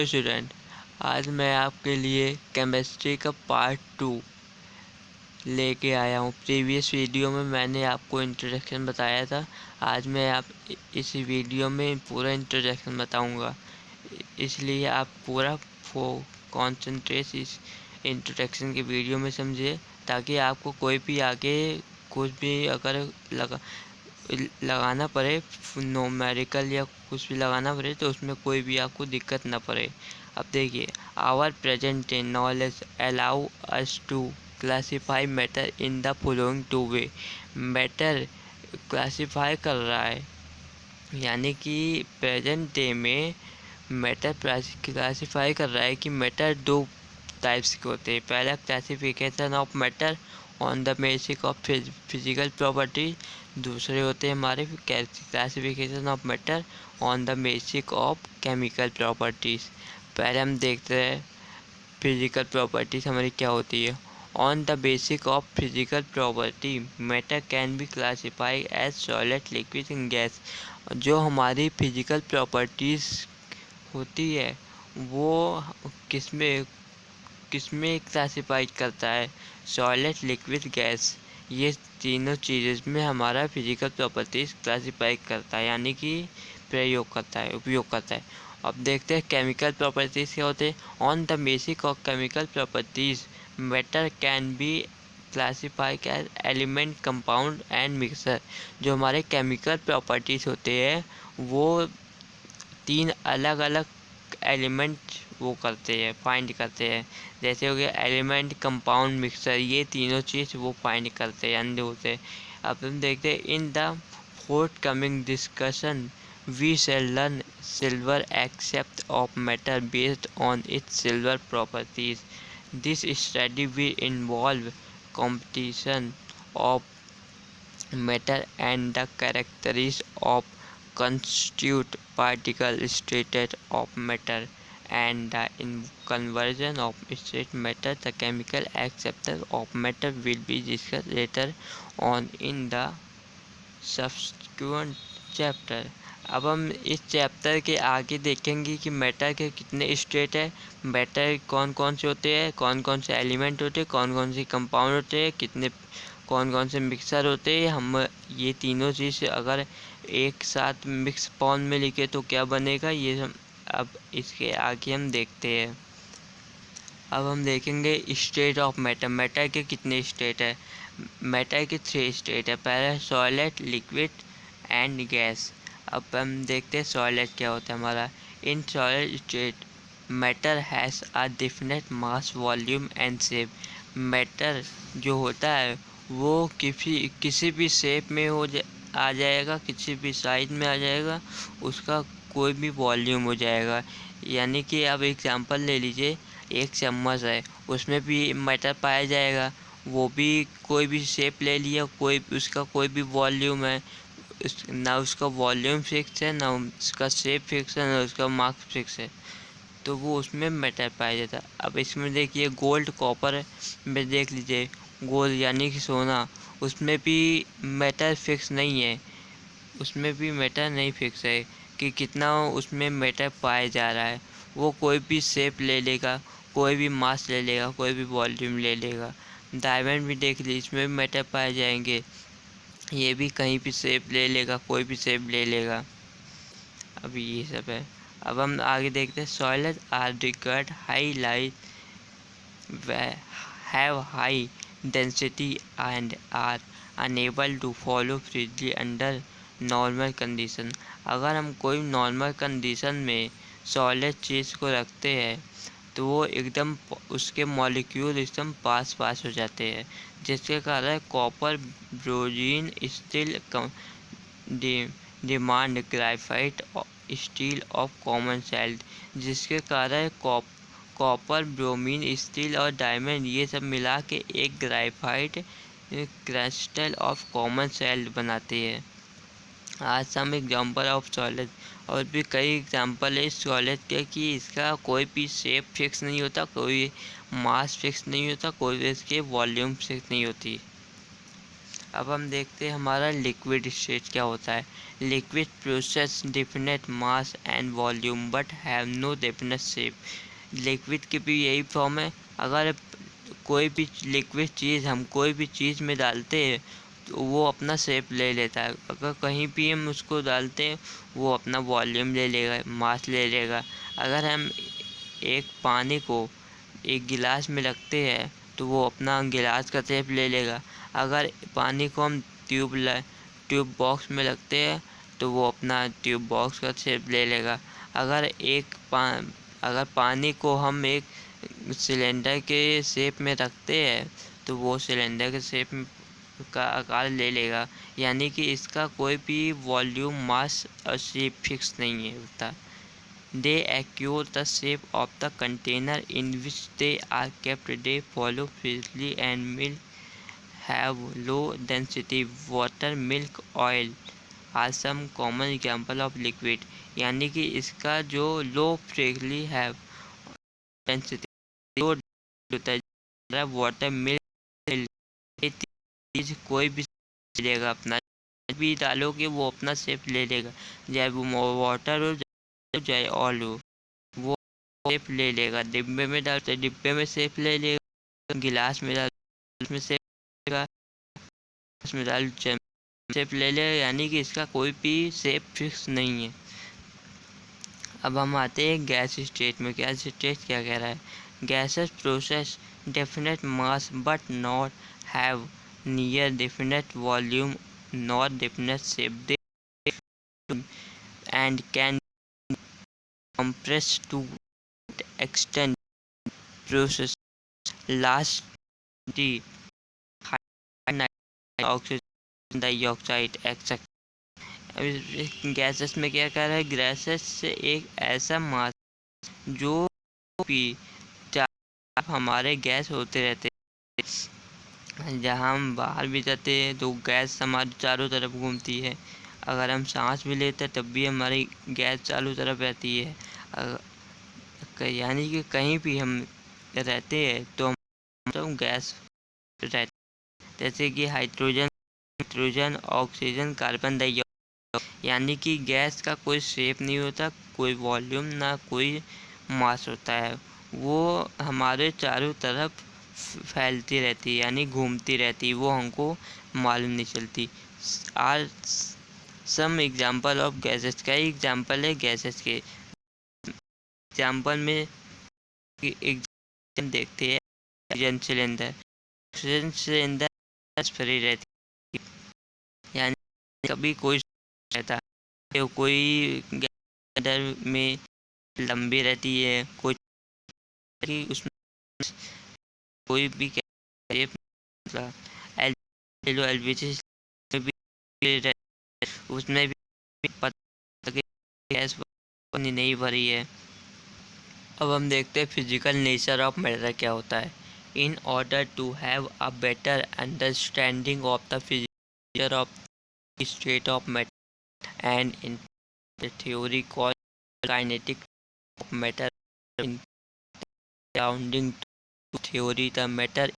Hello student, आज मैं आपके लिए केमिस्ट्री का पार्ट 2 लेके आया हूँ। प्रीवियस वीडियो में मैंने आपको इंट्रोडक्शन बताया था। आज मैं आप इस वीडियो में पूरा इंट्रोडक्शन बताऊँगा, इसलिए आप पूरा कॉन्सेंट्रेट इस इंट्रोडक्शन के वीडियो में समझिए, ताकि आपको कोई भी आगे कुछ भी अगर लगाना पड़े, न्यूमेरिकल या कुछ भी लगाना पड़े, तो उसमें कोई भी आपको दिक्कत ना पड़े। अब देखिए, our present knowledge allow us to classify matter in the following two way. Matter classify कर रहा है, यानी कि प्रेजेंट डे में मैटर क्लासीफाई कर रहा है कि मैटर दो टाइप्स के होते हैं। पहला classification of matter on the basis of physical property, दूसरे होते हैं हमारे classification of matter on the basis of chemical properties. पहले हम देखते हैं फिजिकल प्रॉपर्टीज़ हमारी क्या होती है। On the basis of physical property matter can be classify as solid, liquid and gas. जो हमारी फिजिकल प्रॉपर्टीज़ होती है वो किसमें किसमें क्लासिफाई करता है? सॉलिड, लिक्विड, गैस, ये तीनों चीज़ों में हमारा फिजिकल प्रॉपर्टीज़ क्लासिफाई करता है, यानी कि प्रयोग करता है, उपयोग करता है। अब देखते हैं केमिकल प्रॉपर्टीज़ क्या होते हैं। On the basis of chemical properties matter can be classify as element, compound and mixture. जो हमारे केमिकल प्रॉपर्टीज़ होते हैं वो तीन अलग अलग एलिमेंट वो करते हैं, फाइंड करते हैं। जैसे हो गया एलिमेंट, कंपाउंड, मिक्सर, ये तीनों चीज़ वो फाइंड करते हैं, अंदर होते हैं। अब हम देखते हैं in the forthcoming discussion we shall learn several aspect of matter based on its several properties. This study will involve competition of matter and the characteristics of constituent particle state of matter and the conversion of state matter. The chemical acceptance of matter will be discussed later on in the subsequent chapter. अब हम इस chapter के आगे देखेंगे कि matter के कितने state है, मैटर कौन कौन से होते हैं, कौन कौन से एलिमेंट होते हैं, कौन कौन से कंपाउंड होते हैं, कितने कौन कौन से मिक्सर होते हैं। हम ये तीनों चीज़ अगर एक साथ मिक्स फॉर्म में लिखे तो क्या बनेगा, ये हम अब इसके आगे हम देखते हैं। अब हम देखेंगे स्टेट ऑफ मैटर। मैटर के कितने स्टेट है? मैटर के 3 स्टेट है। पहला सॉलिड, लिक्विड एंड गैस। अब हम देखते हैं सॉलिड क्या होता है हमारा। In solid state matter has a definite mass, volume and shape. Matter जो होता है वो किसी भी शेप में आ जाएगा, किसी भी साइज में आ जाएगा, उसका कोई भी वॉल्यूम हो जाएगा। यानी कि अब एग्जांपल ले लीजिए, एक चम्मच है, उसमें भी मैटर पाया जाएगा, वो भी कोई भी शेप ले लिया, उसका कोई भी वॉल्यूम है, ना उसका वॉल्यूम फिक्स है, ना उसका शेप फिक्स है, ना उसका मास फिक्स है, तो वो उसमें मैटर पाया जाता है। अब इसमें देखिए गोल्ड, कॉपर में देख लीजिए, गोल्ड यानी कि सोना, उसमें भी मैटर फिक्स नहीं है, उसमें भी मैटर नहीं फिक्स है कि कितना उसमें मैटर पाया जा रहा है। वो कोई भी शेप ले लेगा, कोई भी मास ले लेगा, कोई भी वॉल्यूम ले लेगा। डायमंड भी देख लीजिए, इसमें भी मैटर पाए जाएंगे, ये भी कहीं भी शेप ले लेगा, कोई भी शेप ले लेगा। अब ये सब है। अब हम आगे देखते हैं solid are required high light, have high density and are unable to follow freely under normal condition। अगर हम कोई नॉर्मल कंडीशन में सॉलिड चीज़ को रखते हैं तो वो एकदम उसके मॉलिक्यूल एकदम पास हो जाते हैं, जिसके कारण copper, bromine, steel demand graphite steel of common salt, जिसके कारण कॉपर, ब्रोमीन, स्टील और डायमंड ये सब मिला के एक graphite crystal of common salt बनाते हैं। आज सम एग्जांपल ऑफ सॉलिड, और भी कई एग्जांपल है सॉलिड के कि इसका कोई भी शेप फिक्स नहीं होता, कोई मास फिक्स नहीं होता, कोई भी इसके वॉल्यूम फिक्स नहीं होती। अब हम देखते हैं हमारा लिक्विड स्टेट क्या होता है। Liquid possess definite mass and volume but have no definite shape. Liquid की भी यही फॉर्म है। अगर कोई भी लिक्विड चीज़ हम कोई भी चीज़ में डालते हैं तो वो अपना शेप ले लेता है। अगर कहीं भी हम उसको डालते हैं वो अपना वॉल्यूम ले लेगा, मास ले लेगा। अगर हम एक पानी को एक गिलास में रखते हैं तो वो अपना गिलास का शेप ले लेगा। अगर पानी को हम ट्यूब बॉक्स में रखते हैं तो वो अपना ट्यूब बॉक्स का शेप ले लेगा। अगर अगर पानी को हम एक सिलेंडर के शेप में रखते हैं तो वो सिलेंडर के शेप का आकार ले लेगा। यानी कि इसका कोई भी वॉल्यूम, मास और शेप फिक्स नहीं है होता। They acquire the shape of the container in which they are kept. They follow freely and will have low density. Water, milk, oil are some common example of liquid. यानी कि इसका जो लो freely है density लो होता है। Water, milk, ये चीज कोई भी लेगा अपना भी डालोगे वो अपना शेप ले लेगा। चाहे वो वाटर हो चाहे ऑयल हो वो शेप ले लेगा। डिब्बे में डालते डिब्बे में शेप ले लेगा, गिलास में डाल में शेप लेगा, उसमें डाल शेप ले लेगा। यानी कि इसका कोई भी शेप फिक्स नहीं है। अब हम आते हैं गैस स्टेट में। गैस स्टेट क्या कह रहा है? Gases process definite mass but not have near definite volume not definite shape they and can compress to extend process last the oxygen dioxide etcetera. Gases में क्या कर रहा है? गैसेस से एक ऐसा मास जो भी हमारे गैस होते रहते हैं, जहाँ हम बाहर भी जाते हैं तो गैस हमारे चारों तरफ घूमती है। अगर हम सांस भी लेते हैं तब भी हमारी गैस चारों तरफ रहती है। यानी कि कहीं भी हम रहते हैं तो हम गैस रहते, जैसे कि हाइड्रोजन, ऑक्सीजन, कार्बन डाइऑक्साइड। यानी कि गैस का कोई शेप नहीं होता, कोई वॉल्यूम ना कोई मास होता है। वो हमारे चारों तरफ फैलती रहती है यानी घूमती रहती है, वो हमको मालूम नहीं चलती। Are some example of gases. कई एग्जाम्पल है गैसेस के। एग्जाम्पल में एक देखते हैं oxygen cylinder. Oxygen cylinder free रहती है, यानी कभी कोई रहता है, कोई सिलेंडर में लंबी रहती है, कोई उसमें कोई भी एलपीजी उसमें भी गैस नहीं भरी है। अब हम देखते हैं फिजिकल नेचर ऑफ मैटर क्या होता है। In order to have a better understanding of the physical of state of matter and in the theory called kinetic of matter in surrounding to theory the matter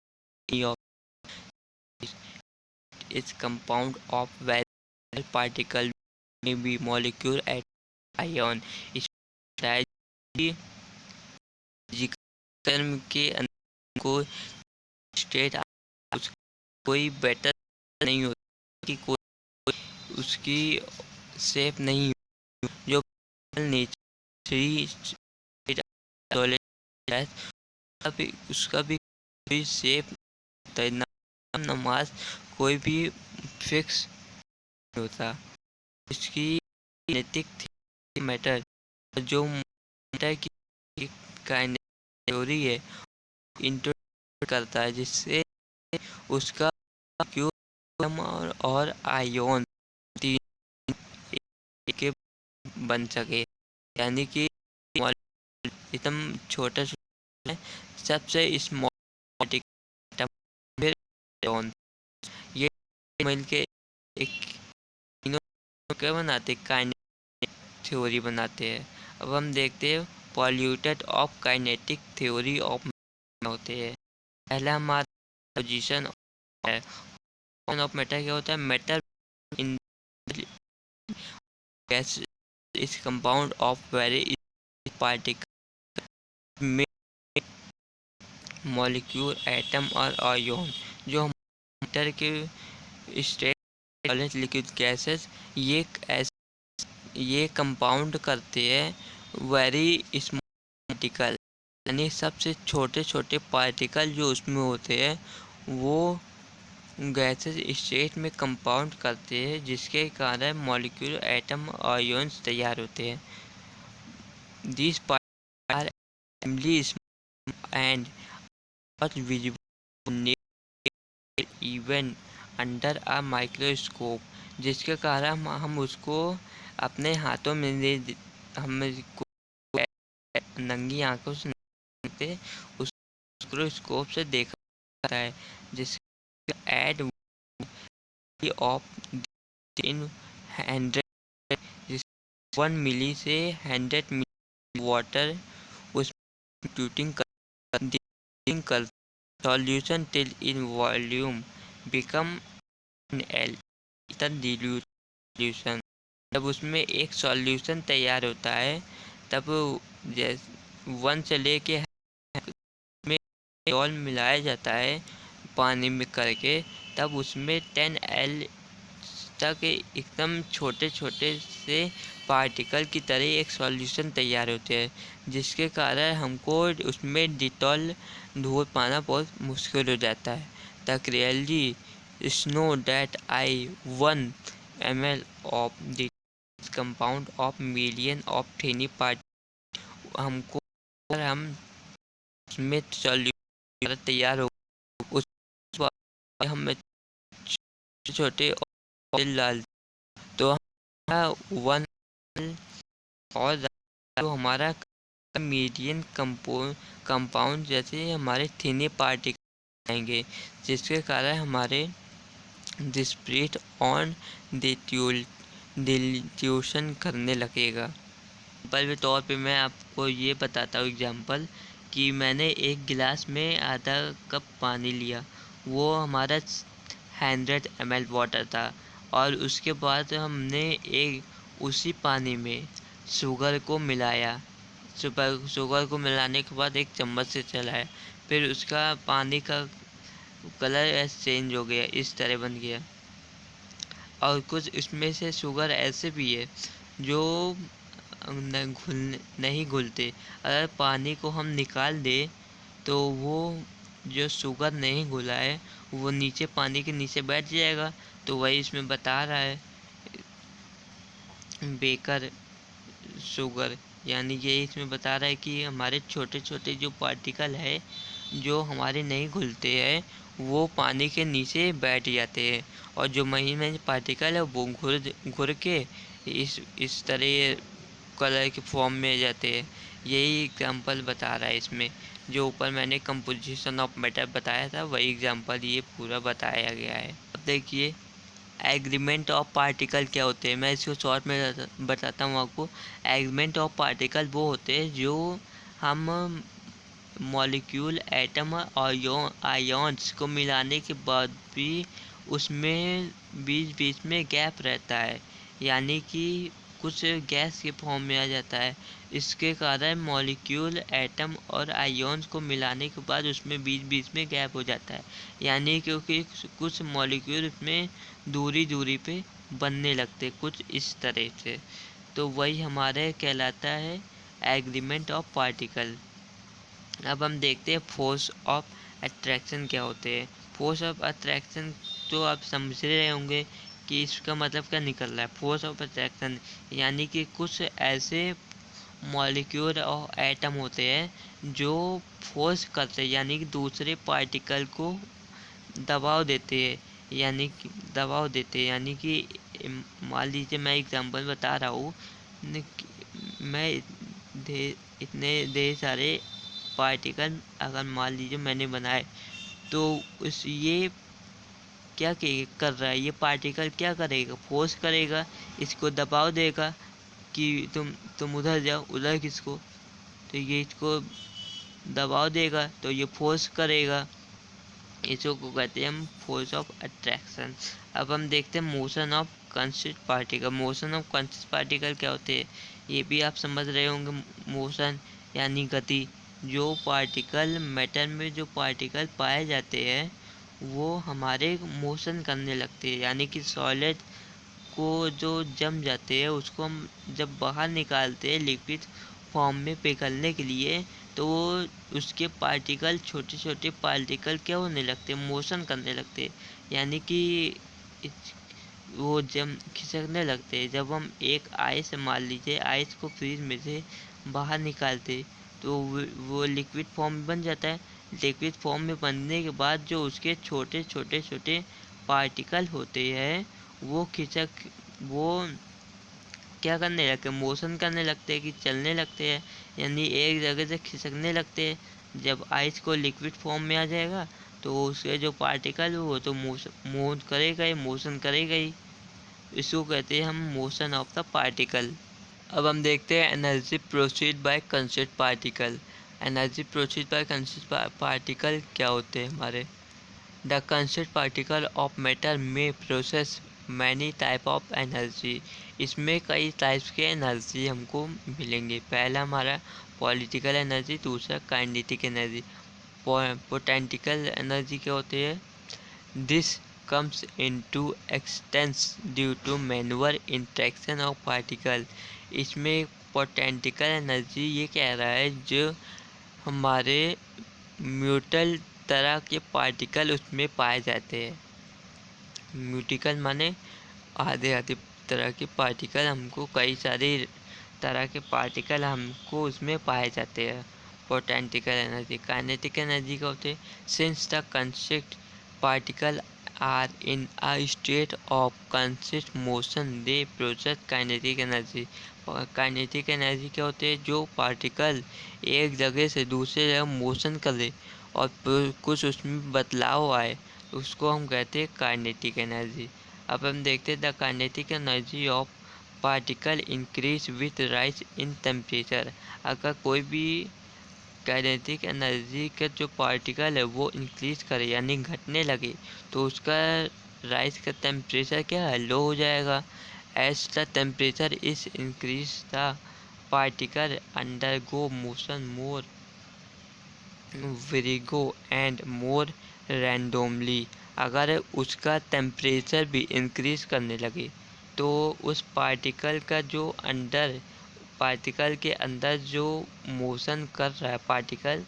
is compound of variable particle may be molecule at ion term के अंदर को state कोई better नहीं होती कि कोई उसकी shape नहीं जो नेचर उसका भी कोई शेप ना मास कोई भी फिक्स नहीं होता। इसकी काइनेटिक मैटर जो मैटर की काइनेटिक थ्योरी है इंट्रोड्यूस करता है, जिससे उसका क्यूब और आयोन तीन के बन सके। यानी कि एकदम छोटा सबसे स्मॉल ये मिलके एक क्या बनाते काइनेटिक थ्योरी बनाते हैं। अब हम देखते हैं polluted of kinetic theory of होते हैं। पहला हमारा पोजीशन है ऑफ मैटर क्या होता है? मैटर इन गैस इस कंपाउंड ऑफ वेरी पार्टिकल में मॉलिक्यूल, एटम और आयोन। जो मैटर के स्टेट वाले लिक्विड गैसेस ये कंपाउंड करते हैं वेरी स्मॉल पार्टिकल, यानी सबसे छोटे छोटे पार्टिकल जो उसमें होते हैं वो गैसेस स्टेट में कंपाउंड करते हैं, जिसके कारण मॉलिक्यूल, एटम, आयोन्स तैयार होते हैं। These particles are extremely small and not visible naked even under a microscope, जिसके कारण हम उसको अपने हाथों में हम नंगी आंखों से देखते, उस माइक्रोस्कोप से देखा जाता है, जिसके एड ऑफ इन 100 1 मिली से 100 मिली वाटर उस कंप्यूटिंग कर solution till in volume become L dilution. जब उसमें एक सॉल्यूशन तैयार होता है तब जैसे 1 से लेके में ऑल मिलाया जाता है पानी में करके, तब उसमें 10L तक एकदम छोटे छोटे से पार्टिकल की तरह एक सॉल्यूशन तैयार होते हैं, जिसके कारण हमको उसमें डिटॉल ढूंढ पाना बहुत मुश्किल हो जाता है। The clearly shows that I 1 ml of the compound of million of tiny part हमको हम उसमें सॉल्यूशन तैयार हो उस हम छोटे लाल तो हमारा 1 और तो हमारा मीडियन कंपाउंड जैसे हमारे थिने पार्टिकल आएंगे, जिसके कारण हमारे डिस्प्रीट ऑन डिल्यूशन करने लगेगा। एग्जाम्पल के तौर पे मैं आपको ये बताता हूँ एग्जाम्पल कि मैंने एक गिलास में आधा कप पानी लिया, वो हमारा 100 ml वाटर था, और उसके बाद हमने एक उसी पानी में शुगर को मिलाया। शुगर को मिलाने के बाद एक चम्मच से चलाया, फिर उसका पानी का कलर चेंज हो गया, इस तरह बन गया। और कुछ इसमें से शुगर ऐसे भी है जो नहीं घुलते। अगर पानी को हम निकाल दें तो वो जो शुगर नहीं घुला है वो नीचे पानी के नीचे बैठ जाएगा। तो वही इसमें बता रहा है बेकर शुगर, यानी ये इसमें बता रहा है कि हमारे छोटे छोटे जो पार्टिकल है जो हमारे नहीं घुलते हैं वो पानी के नीचे बैठ जाते हैं, और जो महीन महीन पार्टिकल है वो घुर के इस तरह कलर के फॉर्म में आ जाते हैं। यही एग्जांपल बता रहा है इसमें। जो ऊपर मैंने कंपोजिशन ऑफ मैटर बताया था वही एग्जांपल ये पूरा बताया गया है। अब देखिए एग्रीमेंट ऑफ पार्टिकल क्या होते हैं, मैं इसको शॉर्ट में बताता हूँ आपको। एग्रीमेंट ऑफ पार्टिकल वो होते हैं जो हम मॉलिक्यूल, एटम और आयोन्स को मिलाने के बाद भी उसमें बीच बीच में गैप रहता है, यानी कि कुछ गैस के फॉर्म में आ जाता है। इसके कारण मॉलिक्यूल, एटम और आयोन्स को मिलाने के बाद उसमें बीच बीच में गैप हो जाता है, यानी क्योंकि कुछ मॉलिक्यूल उसमें दूरी दूरी पे बनने लगते कुछ इस तरह से। तो वही हमारे कहलाता है एग्रीमेंट ऑफ पार्टिकल। अब हम देखते हैं फोर्स ऑफ अट्रैक्शन क्या होते हैं। फोर्स ऑफ अट्रैक्शन तो आप समझ रहे होंगे कि इसका मतलब क्या निकल रहा है। फोर्स ऑफ अट्रैक्शन यानी कि कुछ ऐसे मॉलिक्यूल और एटम होते हैं जो फोर्स करते हैं, यानी कि दूसरे पार्टिकल को दबाव देते हैं, यानी कि मान लीजिए मैं एग्जांपल बता रहा हूँ। मैं इतने ढेर सारे पार्टिकल अगर मान लीजिए मैंने बनाए, तो उस ये क्या कर रहा है, ये पार्टिकल क्या करेगा, फोर्स करेगा, इसको दबाव देगा कि तुम उधर जाओ, उधर किसको, तो ये इसको दबाव देगा तो ये फोर्स करेगा। इसको कहते हैं हम फोर्स ऑफ अट्रैक्शन। अब हम देखते हैं motion of consist particle. Motion of consist particle क्या होते हैं, ये भी आप समझ रहे होंगे। मोशन यानी गति। जो पार्टिकल मैटर में जो पार्टिकल पाए जाते हैं वो हमारे मोशन करने लगते हैं, यानी कि सॉलिड को जो जम जाते हैं उसको हम जब बाहर निकालते हैं लिक्विड फॉर्म में पिघलने के लिए, तो वो उसके पार्टिकल छोटे छोटे पार्टिकल क्या होने लगते हैं, मोशन करने लगते हैं, यानी कि वो जम खिसकने लगते हैं। जब हम एक आइस मान लीजिए आइस को फ्रीज में से बाहर निकालते तो वो लिक्विड फॉर्म बन जाता है। लिक्विड फॉर्म में बनने के बाद जो उसके छोटे छोटे छोटे पार्टिकल होते हैं वो क्या करने लगते हैं, मोशन करने लगते हैं कि चलने लगते हैं, यानी एक जगह से खिसकने लगते हैं। जब आइस को लिक्विड फॉर्म में आ जाएगा तो उसके जो पार्टिकल वो तो मूव करेगा ही, मोशन करेगा ही। इसको कहते हैं हम मोशन ऑफ द पार्टिकल। अब हम देखते हैं energy proceed by consist particle. Energy proceed by consist particle क्या होते हैं हमारे। The consist particle of matter में process many type of energy. इसमें कई टाइप्स के एनर्जी हमको मिलेंगे। पहला हमारा पॉलिटिकल एनर्जी, दूसरा काइनेटिक एनर्जी। पोटेंशियल एनर्जी क्या होती है, this comes into existence due to manual interaction of particle। इसमें पोटेंशियल एनर्जी ये कह रहा है जो हमारे म्यूटल तरह के पार्टिकल उसमें पाए जाते हैं। म्यूटिकल माने आधे आधे तरह के पार्टिकल, हमको कई सारे तरह के पार्टिकल हमको उसमें पाए जाते हैं। Potential energy. काइनेटिक एनर्जी का होते हैं, since the consist particle are in a state of consist motion they possess kinetic energy. Kinetic energy क्या होते हैं, जो पार्टिकल एक जगह से दूसरे जगह मोशन करे और कुछ उसमें बदलाव आए उसको हम कहते हैं काइनेटिक एनर्जी। अब हम देखते हैं the kinetic energy of particle increase with rise in temperature. अगर कोई भी काइनेटिक एनर्जी का जो पार्टिकल है वो इंक्रीज करे यानी घटने लगे तो उसका राइज का टेम्परेचर क्या है, लो हो जाएगा। As the temperature is increase the particle undergo motion more विरिगो एंड मोर रैंडमली। अगर उसका टेम्परेचर भी इंक्रीज करने लगे तो उस पार्टिकल का जो पार्टिकल के अंदर जो मोशन कर रहा है पार्टिकल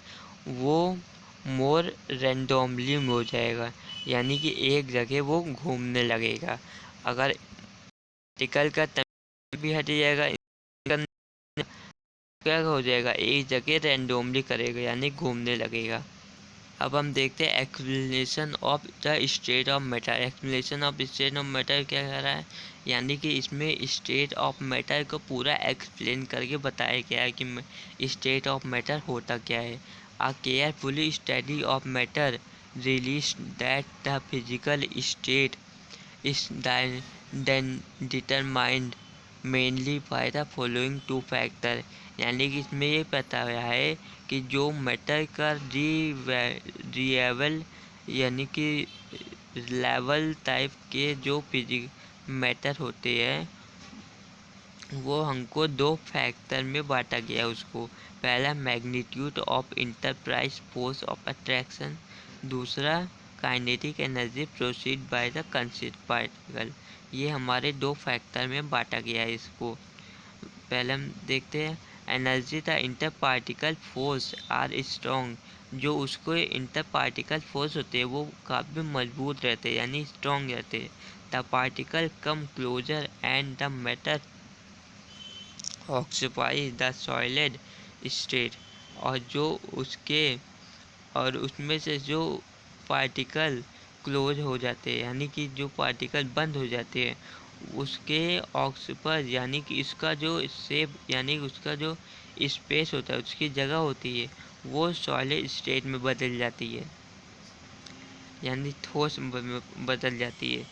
वो मोर रैंडमली हो जाएगा, यानी कि एक जगह वो घूमने लगेगा। अगर पार्टिकल का टेम्परेचर भी हट जाएगा क्या हो जाएगा, एक जगह रैंडमली करेगा यानी घूमने लगेगा। अब हम देखते हैं explanation of the state of matter. Explanation of state of matter क्या कह रहा है, यानी कि इसमें स्टेट ऑफ मैटर को पूरा एक्सप्लेन करके बताया गया है कि स्टेट ऑफ मैटर होता क्या है। A carefully study of matter release that the physical state is then determined mainly by the following two factor. यानी कि इसमें ये पता है कि जो मैटर का रिएवल यानी कि लेवल टाइप के जो फिजिक मैटर होते हैं वो हमको दो फैक्टर में बांटा गया है उसको। पहला magnitude of enterprise force of attraction, दूसरा kinetic energy proceed by the consist particle. ये हमारे दो फैक्टर में बांटा गया है इसको। पहले हम देखते हैं energy the inter particle force are strong. जो उसको इंटर पार्टिकल फोर्स होते हैं वो काफ़ी मजबूत रहते हैं यानी स्ट्रॉन्ग रहते हैं। The particle come closer and the matter occupy the solid state. और उसमें से जो पार्टिकल क्लोज हो जाते हैं यानी कि जो पार्टिकल बंद हो जाते हैं उसके ऑक्यूपर यानी कि इसका जो शेप यानी उसका जो स्पेस होता है उसकी जगह होती है वो सॉलिड स्टेट में बदल जाती है यानी ठोस में बदल जाती है।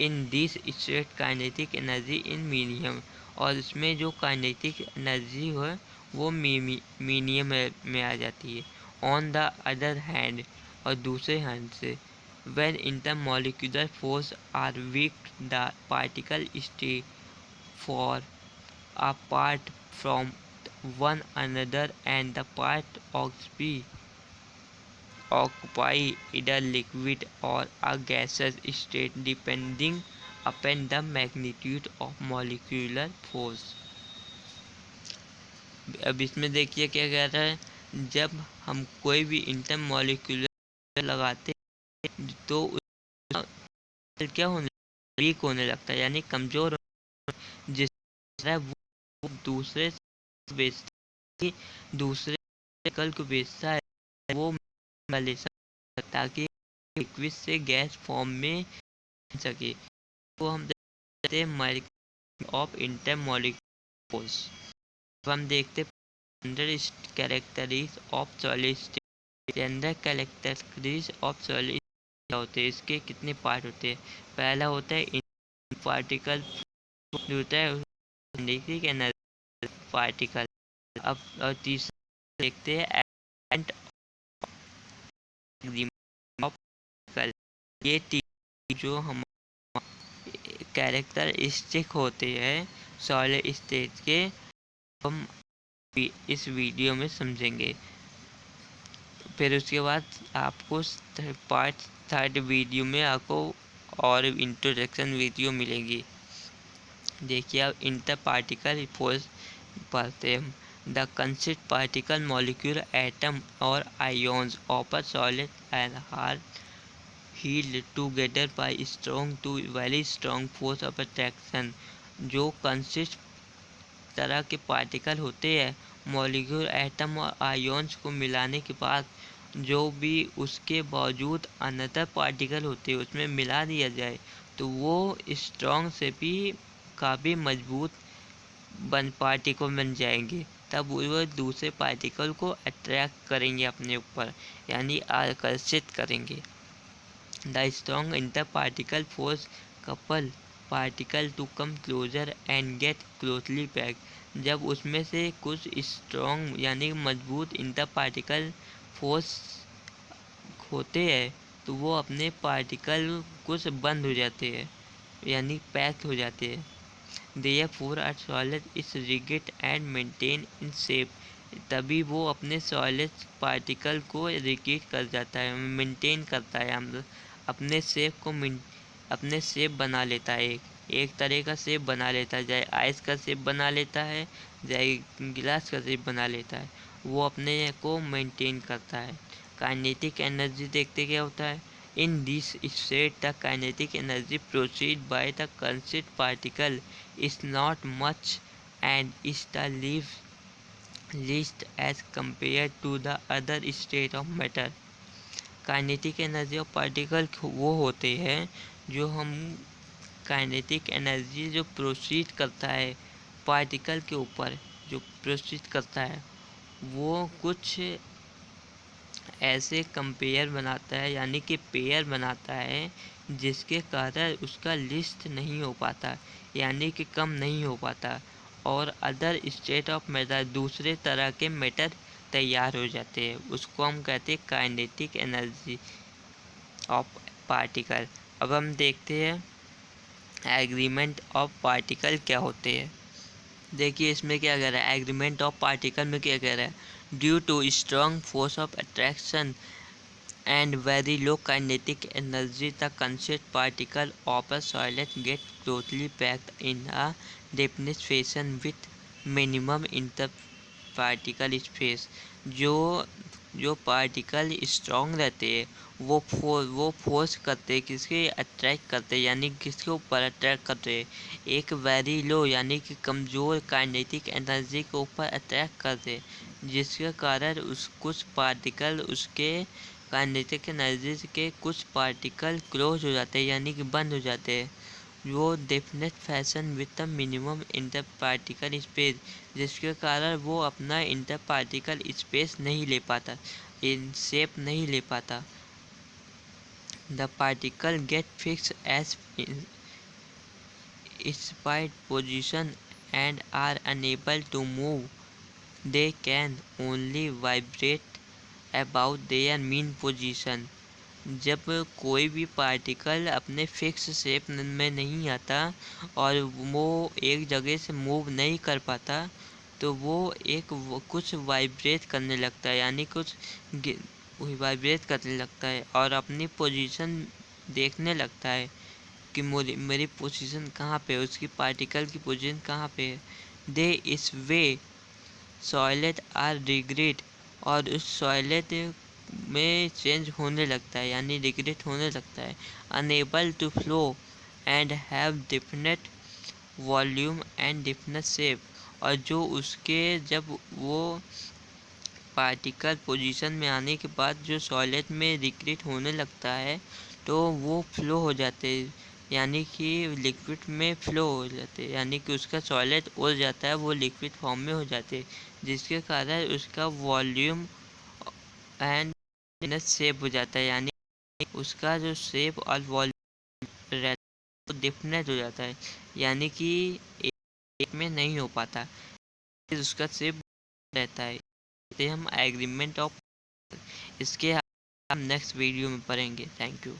In this state kinetic energy in medium. और इसमें जो काइनेटिक एनर्जी है वो मीडियम में आ जाती है। ऑन द अदर हैंड, और दूसरे हैंड से When intermolecular force are weak, the particle stay far apart from one another and the part occupy either liquid or a gaseous state depending upon the magnitude of molecular force। अब इसमें देखिए क्या कह रहा है, जब हम कोई भी इंटरमोलिकुलर लगाते हैं तो उसका क्या होने वीक होने लगता है, यानी कमज़ोर, जिस तरह वो दूसरे बेचता दूसरे कल को बेचता है वो ताकि लिक्विड से गैस फॉर्म में सके, तो हम देखते हैं मॉलिक्यूल ऑफ इंटरमोलिकुलर। अब हम देखते हैं characteristics of solid state. General characteristics of solid क्या होते हैं, इसके कितने पार्ट होते हैं। पहला होता है पार्टिकल, जो होता है काइनेटिक एनर्जी पार्टिकल। अब और तीसरा देखते हैं एंड ऑप्टिकल। ये तीन जो हम कैरेक्टरिस्टिक होते हैं सॉलिड स्टेट के, हम इस वीडियो में समझेंगे। फिर उसके बाद आपको पार्ट थर्ड वीडियो में आपको और इंट्रोडक्शन वीडियो मिलेगी। देखिए अब इंटर पार्टिकल फोर्स पढ़ते हैं। The consist particle molecule atom और ions of a solid and are held together by strong to very strong force of attraction. जो कंसिस्ट तरह के पार्टिकल होते हैं, मॉलिक्यूल एटम और आयोन्स को मिलाने के बाद जो भी उसके बावजूद अनदर पार्टिकल होते हैं उसमें मिला दिया जाए तो वो स्ट्रॉन्ग से भी काफ़ी मजबूत पार्टिकल बन जाएंगे। तब वो दूसरे पार्टिकल को अट्रैक्ट करेंगे अपने ऊपर, यानी आकर्षित करेंगे। The strong inter particle force couple particle to come closer and get closely packed. जब उसमें से कुछ स्ट्रॉन्ग यानी मजबूत इंटर पार्टिकल फोर्स होते हैं तो वो अपने पार्टिकल कुछ बंद हो जाते हैं, यानी पैक हो जाते हैं। Therefore a solid is rigid and maintained in shape। तभी वो अपने सॉलिड पार्टिकल को रिगिड कर जाता है, मेंटेन करता है, हम अपने शेप को अपने शेप बना लेता है, एक तरह का शेप बना लेता है, चाहे आइस का शेप बना लेता है चाहे गिलास का शेप बना लेता है, वो अपने को मेंटेन करता है। काइनेटिक एनर्जी देखते क्या होता है। In this state the kinetic energy proceeded by the consist particle is not much and is the least as compared to the other state of matter। Kinetic energy of particle वो होते हैं जो हम kinetic energy जो proceed करता है particle के ऊपर, जो प्रोसीड करता है वो कुछ ऐसे कंपेयर बनाता है, यानी कि पेयर बनाता है जिसके कारण उसका लिस्ट नहीं हो पाता, यानी कि कम नहीं हो पाता, और अदर स्टेट ऑफ मैटर दूसरे तरह के मैटर तैयार हो जाते हैं। उसको हम कहते हैं काइनेटिक एनर्जी ऑफ पार्टिकल। अब हम देखते हैं एग्रीमेंट ऑफ पार्टिकल क्या होते हैं। देखिए इसमें क्या कह रहा है, एग्रीमेंट ऑफ पार्टिकल में क्या कह रहा है। Due to strong force of attraction and very low kinetic energy the consist particle of a solid get closely packed in a definite fashion with minimum interparticle space। जो particle strong रहते हैं वो force करते हैं, किसके attract करते हैं, यानी किसके ऊपर अट्रैक्ट करते हैं, एक वेरी लो यानी कि कमज़ोर काइनेटिक एनर्जी के ऊपर अट्रैक्ट करते हैं, जिसके कारण उस कुछ पार्टिकल उसके काइनेटिक एनर्जी के कुछ पार्टिकल क्लोज हो जाते हैं, यानी कि बंद हो जाते हैं। वो definite fashion with the minimum inter particle space, जिसके कारण वो अपना इंटर पार्टिकल स्पेस नहीं ले पाता, इन शेप नहीं ले पाता। The particle get fix as spite position and are unable to move. They can only vibrate about their mean position। जब कोई भी पार्टिकल अपने फिक्स शेप में नहीं आता और वो एक जगह से मूव नहीं कर पाता, तो वो कुछ वाइब्रेट करने लगता है, यानी कुछ वाइब्रेट करने लगता है और अपनी पोजीशन देखने लगता है कि मेरी पोजीशन कहाँ पे है, उसकी पार्टिकल की पोजीशन कहाँ पे है। दे इस वे सॉलिड आर रिग्रेट, और उस सॉलिड में चेंज होने लगता है, यानी रिग्रेट होने लगता है। Unable to flow and have definite volume and definite shape, और जो उसके जब वो पार्टिकल पोजीशन में आने के बाद जो सॉलिड में रिग्रेट होने लगता है, तो वो फ्लो हो जाते हैं, यानी कि लिक्विड में फ्लो हो जाते हैं, यानी कि उसका सॉलिड उड़ जाता है, वो लिक्विड फॉर्म में हो जाते हैं, जिसके कारण उसका वॉल्यूम एंड शेप हो जाता है, यानी उसका जो शेप और वॉल्यूम रहता है वो डिफरेंट हो जाता है, यानी कि एक में नहीं हो पाता, उसका शेप रहता है। इसे हम एग्रीमेंट ऑफ, इसके हम नेक्स्ट वीडियो में पढ़ेंगे। Thank you.